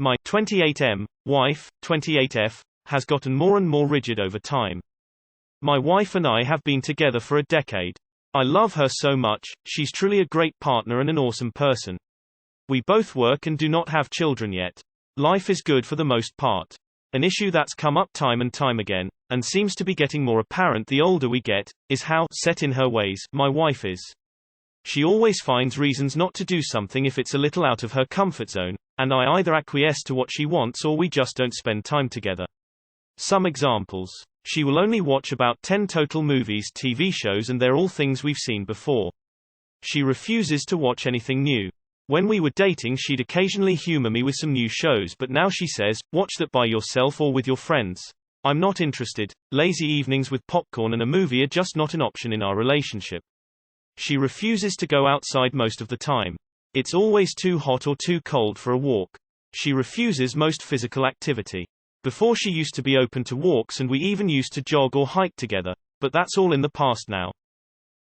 My 28M wife, 28F, has gotten more and more rigid over time. My wife and I have been together for a decade. I love her so much, she's truly a great partner and an awesome person. We both work and do not have children yet. Life is good for the most part. An issue that's come up time and time again, and seems to be getting more apparent the older we get, is how set in her ways my wife is. She always finds reasons not to do something if it's a little out of her comfort zone, and I either acquiesce to what she wants or we just don't spend time together. Some examples. She will only watch about 10 total movies, TV shows, and they're all things we've seen before. She refuses to watch anything new. When we were dating, she'd occasionally humor me with some new shows, but now she says, watch that by yourself or with your friends. I'm not interested. Lazy evenings with popcorn and a movie are just not an option in our relationship. She refuses to go outside most of the time. It's always too hot or too cold for a walk. She refuses most physical activity. Before, she used to be open to walks and we even used to jog or hike together, but that's all in the past now.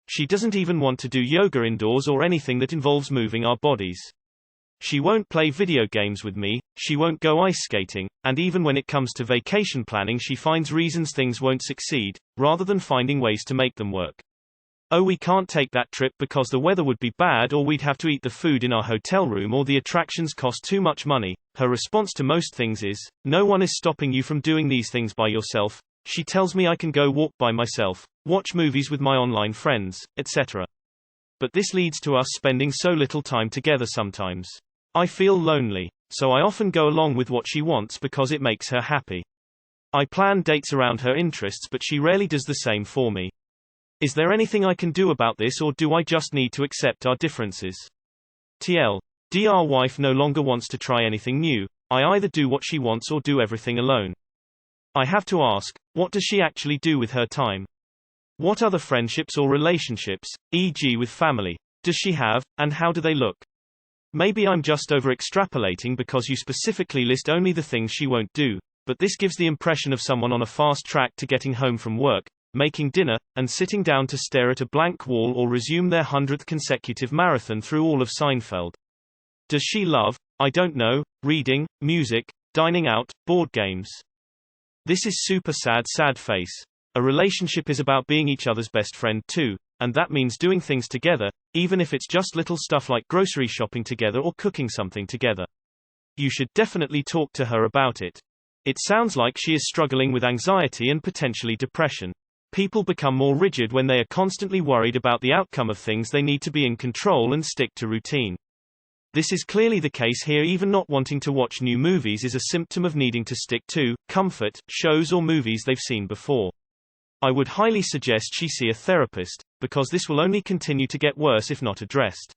She doesn't even want to do yoga indoors or anything that involves moving our bodies. She won't play video games with me, she won't go ice skating, and even when it comes to vacation planning, she finds reasons things won't succeed, rather than finding ways to make them work. Oh, we can't take that trip because the weather would be bad, or we'd have to eat the food in our hotel room, or the attractions cost too much money. Her response to most things is, no one is stopping you from doing these things by yourself. She tells me I can go walk by myself, watch movies with my online friends, etc. But this leads to us spending so little time together sometimes. I feel lonely, so I often go along with what she wants because it makes her happy. I plan dates around her interests, but she rarely does the same for me. Is there anything I can do about this, or do I just need to accept our differences? TL. Dr. Wife no longer wants to try anything new. I either do what she wants or do everything alone. I have to ask, what does she actually do with her time? What other friendships or relationships, e.g. with family, does she have, and how do they look? Maybe I'm just over-extrapolating because you specifically list only the things she won't do, but this gives the impression of someone on a fast track to getting home from work, making dinner, and sitting down to stare at a blank wall or resume their 100th consecutive marathon through all of Seinfeld. Does she love, I don't know, reading, music, dining out, board games? This is super sad face. A relationship is about being each other's best friend too, and that means doing things together, even if it's just little stuff like grocery shopping together or cooking something together. You should definitely talk to her about it. It sounds like she is struggling with anxiety and potentially depression. People become more rigid when they are constantly worried about the outcome of things. They need to be in control and stick to routine. This is clearly the case here. Even not wanting to watch new movies is a symptom of needing to stick to comfort shows or movies they've seen before. I would highly suggest she see a therapist, because this will only continue to get worse if not addressed.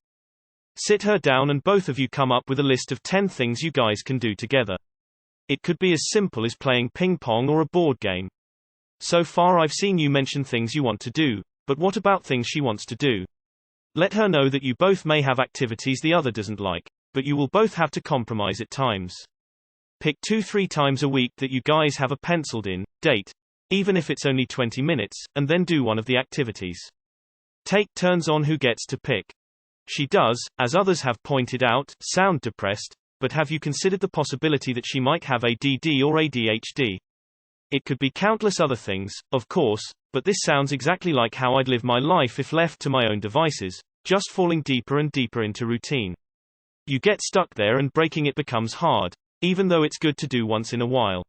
Sit her down and both of you come up with a list of 10 things you guys can do together. It could be as simple as playing ping pong or a board game. So far I've seen you mention things you want to do, but what about things she wants to do? Let her know that you both may have activities the other doesn't like, but you will both have to compromise at times. Pick 2-3 times a week that you guys have a penciled-in date, even if it's only 20 minutes, and then do one of the activities. Take turns on who gets to pick. She does, as others have pointed out, sound depressed, but have you considered the possibility that she might have ADD or ADHD? It could be countless other things, of course, but this sounds exactly like how I'd live my life if left to my own devices, just falling deeper and deeper into routine. You get stuck there and breaking it becomes hard, even though it's good to do once in a while.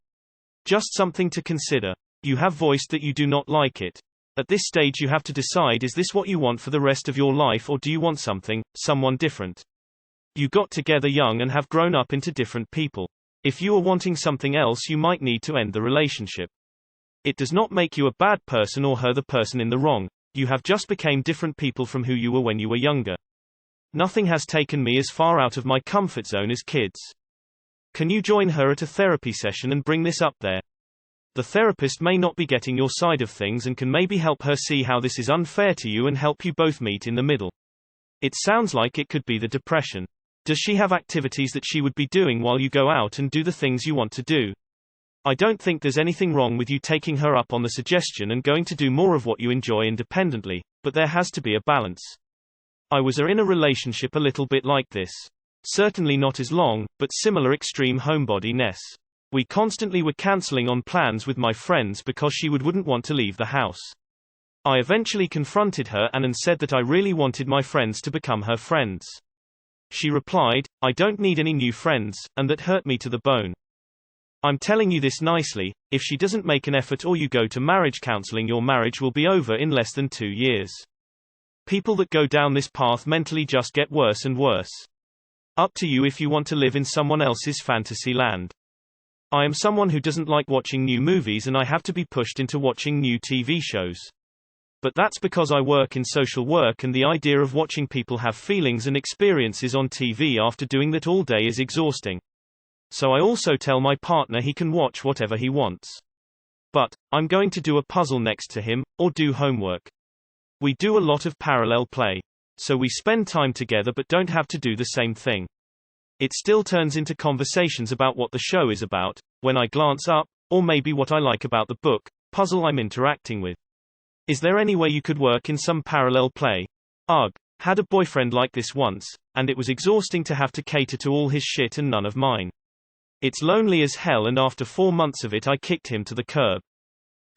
Just something to consider. You have voiced that you do not like it. At this stage you have to decide, is this what you want for the rest of your life, or do you want someone different? You got together young and have grown up into different people. If you are wanting something else, you might need to end the relationship. It does not make you a bad person or her the person in the wrong. You have just become different people from who you were when you were younger. Nothing has taken me as far out of my comfort zone as kids. Can you join her at a therapy session and bring this up there? The therapist may not be getting your side of things and can maybe help her see how this is unfair to you and help you both meet in the middle. It sounds like it could be the depression. Does she have activities that she would be doing while you go out and do the things you want to do? I don't think there's anything wrong with you taking her up on the suggestion and going to do more of what you enjoy independently, but there has to be a balance. I was in a relationship a little bit like this. Certainly not as long, but similar extreme homebody-ness. We constantly were cancelling on plans with my friends because she wouldn't want to leave the house. I eventually confronted her and said that I really wanted my friends to become her friends. She replied, "I don't need any new friends," and that hurt me to the bone. I'm telling you this nicely, if she doesn't make an effort or you go to marriage counseling, your marriage will be over in less than 2 years. People that go down this path mentally just get worse and worse. Up to you if you want to live in someone else's fantasy land. I am someone who doesn't like watching new movies and I have to be pushed into watching new TV shows. But that's because I work in social work and the idea of watching people have feelings and experiences on TV after doing that all day is exhausting. So I also tell my partner he can watch whatever he wants. But, I'm going to do a puzzle next to him, or do homework. We do a lot of parallel play. So we spend time together but don't have to do the same thing. It still turns into conversations about what the show is about, when I glance up, or maybe what I like about the book, puzzle I'm interacting with. Is there any way you could work in some parallel play? Ugh. Had a boyfriend like this once, and it was exhausting to have to cater to all his shit and none of mine. It's lonely as hell and after 4 months of it I kicked him to the curb.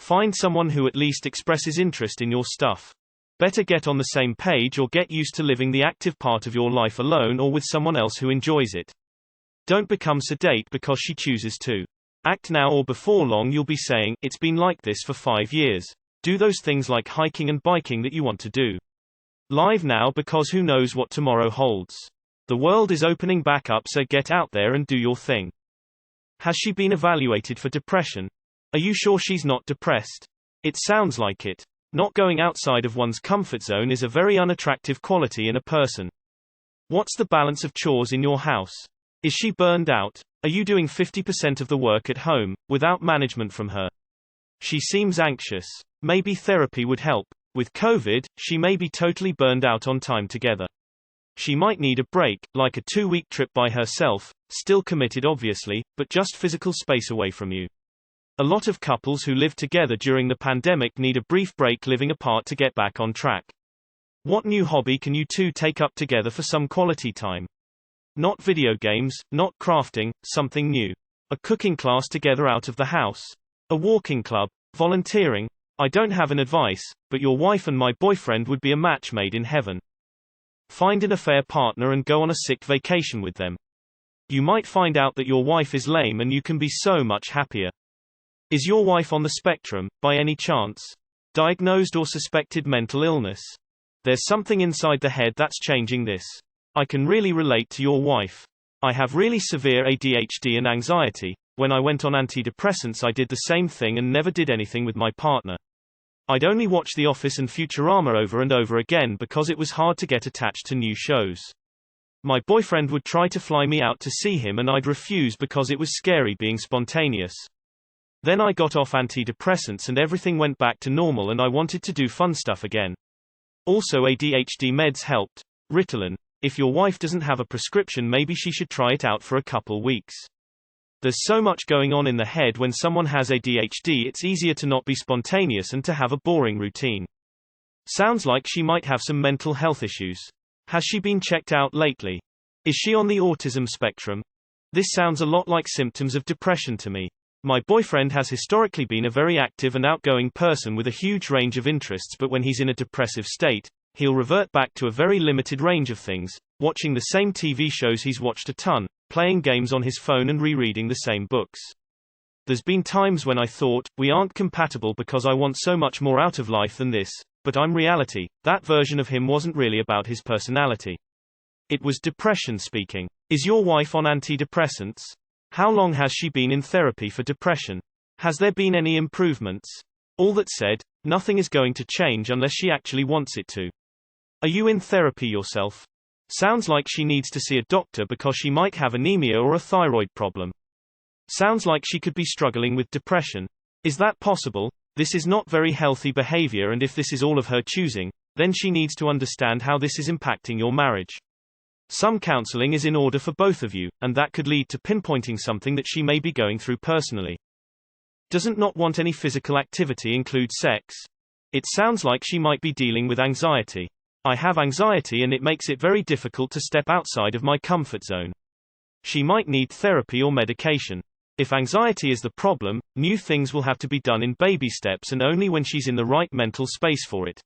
Find someone who at least expresses interest in your stuff. Better get on the same page or get used to living the active part of your life alone or with someone else who enjoys it. Don't become sedate because she chooses to. Act now or before long you'll be saying, "It's been like this for 5 years. Do those things like hiking and biking that you want to do. Live now because who knows what tomorrow holds. The world is opening back up, so get out there and do your thing." Has she been evaluated for depression? Are you sure she's not depressed? It sounds like it. Not going outside of one's comfort zone is a very unattractive quality in a person. What's the balance of chores in your house? Is she burned out? Are you doing 50% of the work at home, without management from her? She seems anxious. Maybe therapy would help. With COVID, she may be totally burned out on time together. She might need a break, like a 2-week trip by herself, still committed obviously, but just physical space away from you. A lot of couples who lived together during the pandemic need a brief break living apart to get back on track. What new hobby can you two take up together for some quality time? Not video games, not crafting, something new. A cooking class together out of the house. A walking club, volunteering. I don't have an advice, but your wife and my boyfriend would be a match made in heaven. Find an affair partner and go on a sick vacation with them. You might find out that your wife is lame and you can be so much happier. Is your wife on the spectrum, by any chance? Diagnosed or suspected mental illness? There's something inside the head that's changing this. I can really relate to your wife. I have really severe ADHD and anxiety. When I went on antidepressants I did the same thing and never did anything with my partner. I'd only watch The Office and Futurama over and over again because it was hard to get attached to new shows. My boyfriend would try to fly me out to see him and I'd refuse because it was scary being spontaneous. Then I got off antidepressants and everything went back to normal and I wanted to do fun stuff again. Also ADHD meds helped. Ritalin. If your wife doesn't have a prescription maybe she should try it out for a couple weeks. There's so much going on in the head when someone has ADHD, it's easier to not be spontaneous and to have a boring routine. Sounds like she might have some mental health issues. Has she been checked out lately? Is she on the autism spectrum? This sounds a lot like symptoms of depression to me. My boyfriend has historically been a very active and outgoing person with a huge range of interests, but when he's in a depressive state, he'll revert back to a very limited range of things, watching the same TV shows he's watched a ton, playing games on his phone and rereading the same books. There's been times when I thought, we aren't compatible because I want so much more out of life than this, but I'm reality. That version of him wasn't really about his personality. It was depression speaking. Is your wife on antidepressants? How long has she been in therapy for depression? Has there been any improvements? All that said, nothing is going to change unless she actually wants it to. Are you in therapy yourself? Sounds like she needs to see a doctor because she might have anemia or a thyroid problem. Sounds like she could be struggling with depression. Is that possible? This is not very healthy behavior, and if this is all of her choosing, then she needs to understand how this is impacting your marriage. Some counseling is in order for both of you, and that could lead to pinpointing something that she may be going through personally. Doesn't not want any physical activity include sex? It sounds like she might be dealing with anxiety. I have anxiety and it makes it very difficult to step outside of my comfort zone. She might need therapy or medication. If anxiety is the problem, new things will have to be done in baby steps and only when she's in the right mental space for it.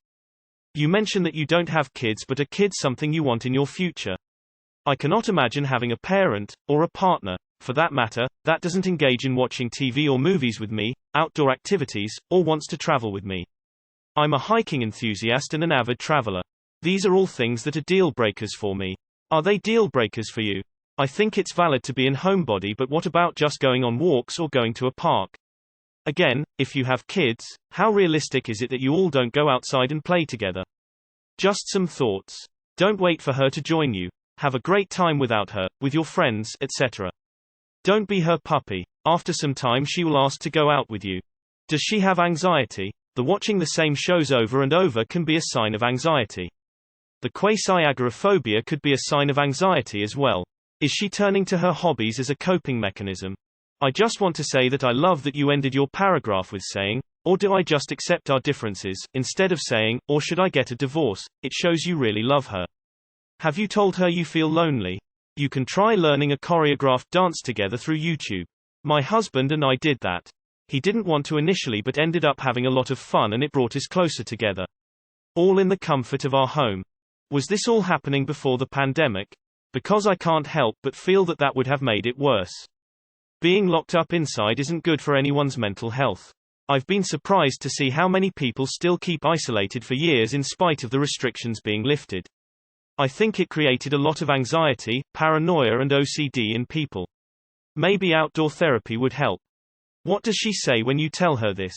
You mention that you don't have kids, but are kids something you want in your future? I cannot imagine having a parent, or a partner, for that matter, that doesn't engage in watching TV or movies with me, outdoor activities, or wants to travel with me. I'm a hiking enthusiast and an avid traveler. These are all things that are deal breakers for me. Are they deal breakers for you? I think it's valid to be a homebody, but what about just going on walks or going to a park? Again, if you have kids, how realistic is it that you all don't go outside and play together? Just some thoughts. Don't wait for her to join you. Have a great time without her, with your friends, etc. Don't be her puppy. After some time she will ask to go out with you. Does she have anxiety? The watching the same shows over and over can be a sign of anxiety. The quasi-agoraphobia could be a sign of anxiety as well. Is she turning to her hobbies as a coping mechanism? I just want to say that I love that you ended your paragraph with saying, or do I just accept our differences, instead of saying, or should I get a divorce? It shows you really love her. Have you told her you feel lonely? You can try learning a choreographed dance together through YouTube. My husband and I did that. He didn't want to initially but ended up having a lot of fun and it brought us closer together. All in the comfort of our home. Was this all happening before the pandemic? Because I can't help but feel that that would have made it worse. Being locked up inside isn't good for anyone's mental health. I've been surprised to see how many people still keep isolated for years in spite of the restrictions being lifted. I think it created a lot of anxiety, paranoia and OCD in people. Maybe outdoor therapy would help. What does she say when you tell her this?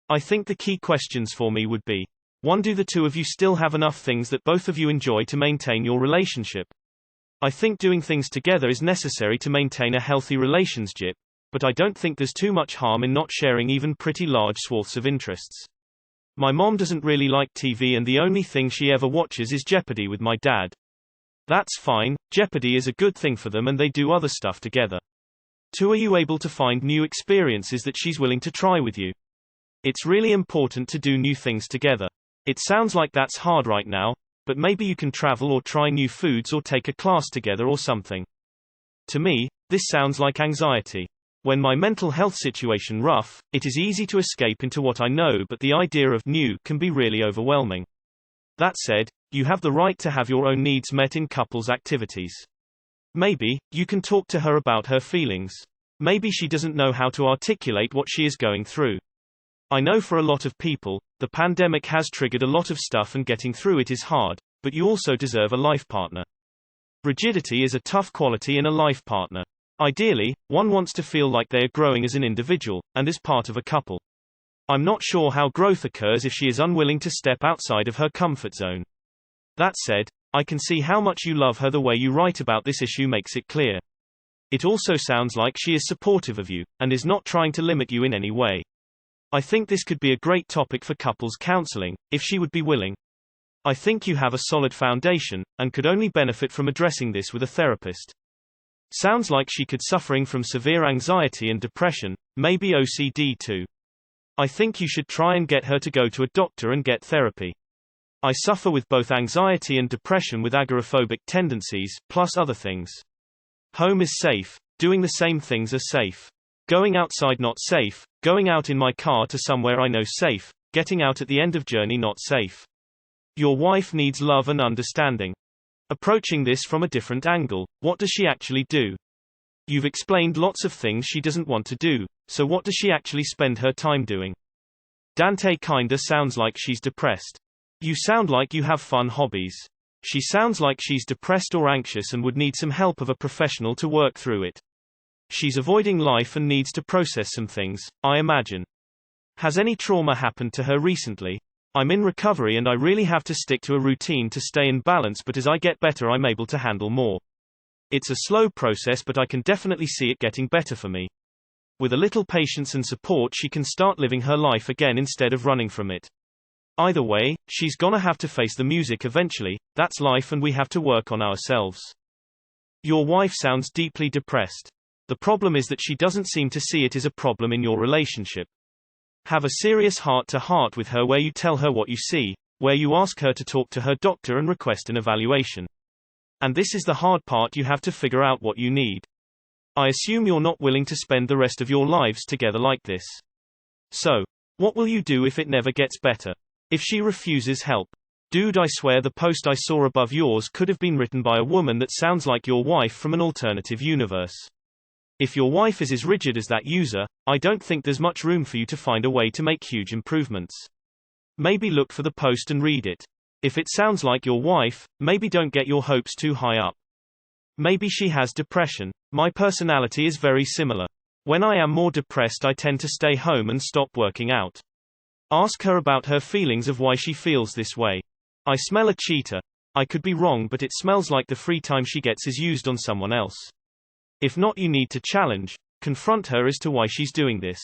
I think the key questions for me would be: 1. Do the two of you still have enough things that both of you enjoy to maintain your relationship? I think doing things together is necessary to maintain a healthy relationship, but I don't think there's too much harm in not sharing even pretty large swaths of interests. My mom doesn't really like TV and the only thing she ever watches is Jeopardy with my dad. That's fine, Jeopardy is a good thing for them and they do other stuff together. 2. Are you able to find new experiences that she's willing to try with you? It's really important to do new things together. It sounds like that's hard right now, but maybe you can travel or try new foods or take a class together or something. To me, this sounds like anxiety. When my mental health situation rough, it is easy to escape into what I know, but the idea of new can be really overwhelming. That said, you have the right to have your own needs met in couples activities. Maybe, you can talk to her about her feelings. Maybe she doesn't know how to articulate what she is going through. I know for a lot of people, the pandemic has triggered a lot of stuff and getting through it is hard, but you also deserve a life partner. Rigidity is a tough quality in a life partner. Ideally, one wants to feel like they are growing as an individual, and as part of a couple. I'm not sure how growth occurs if she is unwilling to step outside of her comfort zone. That said, I can see how much you love her. The way you write about this issue makes it clear. It also sounds like she is supportive of you, and is not trying to limit you in any way. I think this could be a great topic for couples counseling, if she would be willing. I think you have a solid foundation, and could only benefit from addressing this with a therapist. Sounds like she could suffering from severe anxiety and depression, maybe OCD too. I think you should try and get her to go to a doctor and get therapy. I suffer with both anxiety and depression with agoraphobic tendencies, plus other things. Home is safe, doing the same things are safe. Going outside not safe, going out in my car to somewhere I know safe, getting out at the end of journey not safe. Your wife needs love and understanding. Approaching this from a different angle, what does she actually do? You've explained lots of things she doesn't want to do, so what does she actually spend her time doing? Dante kinda sounds like she's depressed. You sound like you have fun hobbies. She sounds like she's depressed or anxious and would need some help of a professional to work through it. She's avoiding life and needs to process some things, I imagine. Has any trauma happened to her recently? I'm in recovery and I really have to stick to a routine to stay in balance, but as I get better I'm able to handle more. It's a slow process, but I can definitely see it getting better for me. With a little patience and support she can start living her life again instead of running from it. Either way, she's gonna have to face the music eventually, that's life and we have to work on ourselves. Your wife sounds deeply depressed. The problem is that she doesn't seem to see it as a problem in your relationship. Have a serious heart-to-heart with her where you tell her what you see, where you ask her to talk to her doctor and request an evaluation. And this is the hard part, you have to figure out what you need. I assume you're not willing to spend the rest of your lives together like this. So, what will you do if it never gets better? If she refuses help? Dude, I swear the post I saw above yours could have been written by a woman that sounds like your wife from an alternative universe. If your wife is as rigid as that user, I don't think there's much room for you to find a way to make huge improvements. Maybe look for the post and read it. If it sounds like your wife, maybe don't get your hopes too high up. Maybe she has depression. My personality is very similar. When I am more depressed, I tend to stay home and stop working out. Ask her about her feelings of why she feels this way. I smell a cheater. I could be wrong, but it smells like the free time she gets is used on someone else. If not, you need to confront her as to why she's doing this.